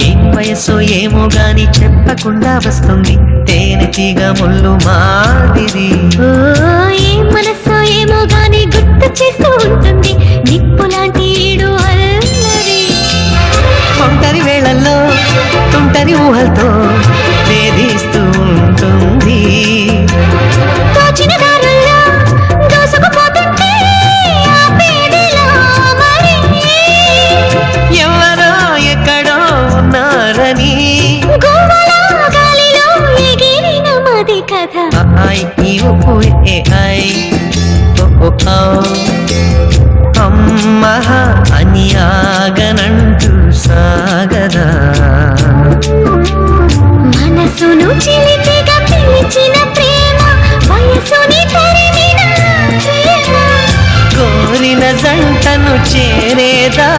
ఏం వయస్సో ఏమో గాని చెప్పకుండా వస్తుంది తేనెటీగ ముళ్ళు మాదిరి. ఏం మనస్సో ఏమో గాని గుర్తు చేస్తూ ఉంటుంది నిప్పు లాంటి ఈడు అల్లరి. ఒంటరి వేళల్లో తుంటరి ఊహలతో వేధిస్తూ ఉంటుంది. తోచిన దారుల్లో దూసుకుపోతుంటే ఆపేదెలా మరి. ఎవరో ఎక్కడో ఉన్నారని గోవలో గాలిలో ఎగిరిన మది కథ. ఐ ఈ ఉప్పు ఏ ఐ ఓ ఓ అమ్మహ అని ఆగనంటూ సాగదా. మనసును చిలిపిగా పిలిచిన ప్రేమ వయసుని తరిమిన ప్రేమ. కోరిన జంటను చేరేదా